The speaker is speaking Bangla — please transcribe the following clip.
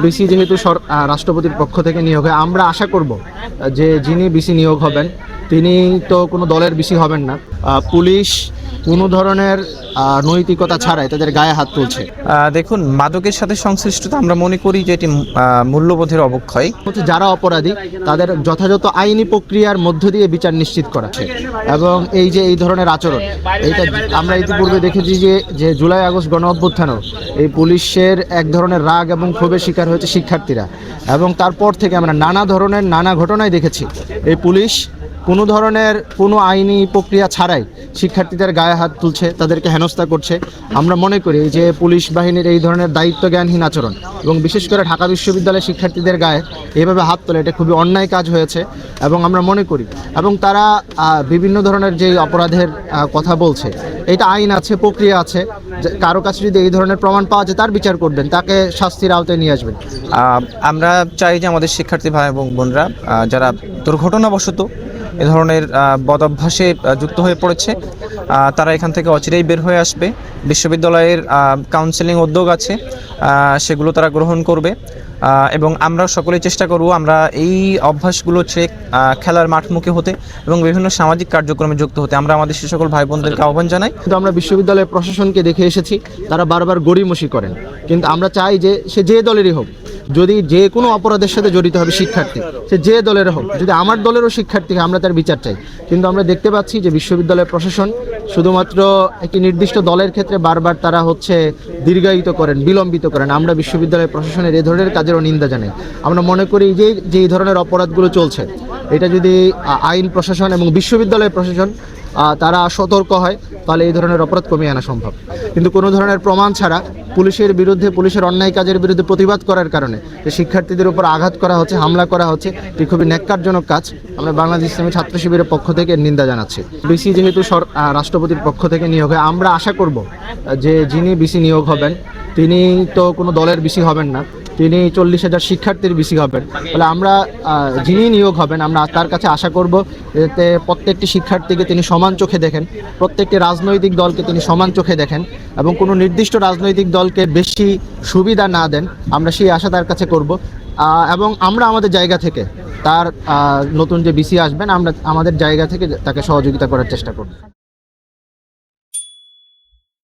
বিসি যেহেতু রাষ্ট্রপতির পক্ষ থেকে নিয়োগ হয়, আমরা আশা করব যে যিনি বিসি নিয়োগ হবেন তিনি তো কোনো দলের বিসি হবেন না। পুলিশ কোনো ধরনের নৈতিকতা ছাড়াই তাদের গায়ে হাত তুলছে। দেখুন, মাদকের সাথে সংশ্লিষ্টতা আমরা মনে করি যে এটি মূল্যবোধের অবক্ষয়। যারা অপরাধী তাদের যথাযথ আইনি প্রক্রিয়ার মধ্য দিয়ে বিচার নিশ্চিত করা এবং এই ধরনের আচরণ, এইটা আমরা ইতিপূর্বে দেখেছি যে জুলাই আগস্ট গণ অভ্যুত্থানও এই পুলিশের এক ধরনের রাগ এবং ক্ষোভের শিকার হয়েছে শিক্ষার্থীরা, এবং তারপর থেকে আমরা নানা ঘটনায় দেখেছি এই পুলিশ কোনো ধরনের কোনো আইনি প্রক্রিয়া ছাড়াই শিক্ষার্থীদের গায়ে হাত তুলছে, তাদেরকে হেনস্থা করছে। আমরা মনে করি যে পুলিশ বাহিনীর এই ধরনের দায়িত্বজ্ঞানহীন আচরণ এবং বিশেষ করে ঢাকা বিশ্ববিদ্যালয়ের শিক্ষার্থীদের গায়ে এভাবে হাত তোলে, এটা খুবই অন্যায় কাজ হয়েছে এবং আমরা মনে করি, এবং তারা বিভিন্ন ধরনের যেই অপরাধের কথা বলছে, এটা আইন আছে, প্রক্রিয়া আছে। কারো কাছে যদি এই ধরনের প্রমাণ পাওয়া যায় তার বিচার করবেন, তাকে শাস্তির আওতায় নিয়ে আসবেন। আমরা চাই যে আমাদের শিক্ষার্থী ভাই এবং বোনরা যারা দুর্ঘটনাবশত এ ধরনের বদ অভ্যাসে যুক্ত হয়ে পড়েছে তারা এখান থেকে অচিরেই বের হয়ে আসবে। বিশ্ববিদ্যালয়ের কাউন্সেলিং উদ্যোগ আছে, সেগুলো তারা গ্রহণ করবে এবং আমরা সকলেই চেষ্টা করব আমরা এই অভ্যাসগুলো ছেড়ে খেলার মাঠমুখী হতে এবং বিভিন্ন সামাজিক কার্যক্রমে যুক্ত হতে আমরা আমাদের সে সকল ভাই বোনদেরকে আহ্বান জানাই। কিন্তু আমরা বিশ্ববিদ্যালয়ের প্রশাসনকে দেখে এসেছি তারা বারবার গড়িমসি করেন, কিন্তু আমরা চাই যে সে যে দলেরই হোক, যদি যে কোনো অপরাধের সাথে জড়িত হবে শিক্ষার্থী, সে যে দলের হোক, যদি আমার দলেরও শিক্ষার্থী আমরা তার বিচার চাই। কিন্তু আমরা দেখতে পাচ্ছি যে বিশ্ববিদ্যালয়ের প্রশাসন শুধুমাত্র একটি নির্দিষ্ট দলের ক্ষেত্রে বারবার তারা দীর্ঘায়িত করেন, বিলম্বিত করেন। আমরা বিশ্ববিদ্যালয়ের প্রশাসনের এই ধরনের কাজেরও নিন্দা জানাই। আমরা মনে করি যে এই ধরনের অপরাধগুলো চলছে, এটা যদি আইন প্রশাসন এবং বিশ্ববিদ্যালয়ের প্রশাসন তারা সতর্ক হয় তাহলে এই ধরনের অপরাধ কমিয়ে আনা সম্ভব। কিন্তু কোনো ধরনের প্রমাণ ছাড়া পুলিশের বিরুদ্ধে, পুলিশের অন্যায় কাজের বিরুদ্ধে প্রতিবাদ করার কারণে যে শিক্ষার্থীদের উপর আঘাত করা হচ্ছে, হামলা করা হচ্ছে, এটি খুবই ন্যাক্কারজনক কাজ। আমরা বাংলাদেশ ইসলামী ছাত্র শিবিরের পক্ষ থেকে নিন্দা জানাচ্ছি। বিসি যেহেতু রাষ্ট্রপতির পক্ষ থেকে নিয়োগ হয়, আমরা আশা করব যে যিনি বিসি নিয়োগ হবেন তিনি তো কোনো দলের বিসি হবেন না, তিনি 40,000 শিক্ষার্থীর বিসি হবেন। ফলে আমরা যিনি নিয়োগ হবেন আমরা তার কাছে আশা করব যাতে প্রত্যেকটি শিক্ষার্থীকে তিনি সমান চোখে দেখেন, প্রত্যেকটি রাজনৈতিক দলকে তিনি সমান চোখে দেখেন এবং কোনো নির্দিষ্ট রাজনৈতিক দলকে বেশি সুবিধা না দেন। আমরা সেই আশা তার কাছে করব এবং আমরা আমাদের জায়গা থেকে তার নতুন যে বিসি আসবেন আমরা আমাদের জায়গা থেকে তাকে সহযোগিতা করার চেষ্টা করব।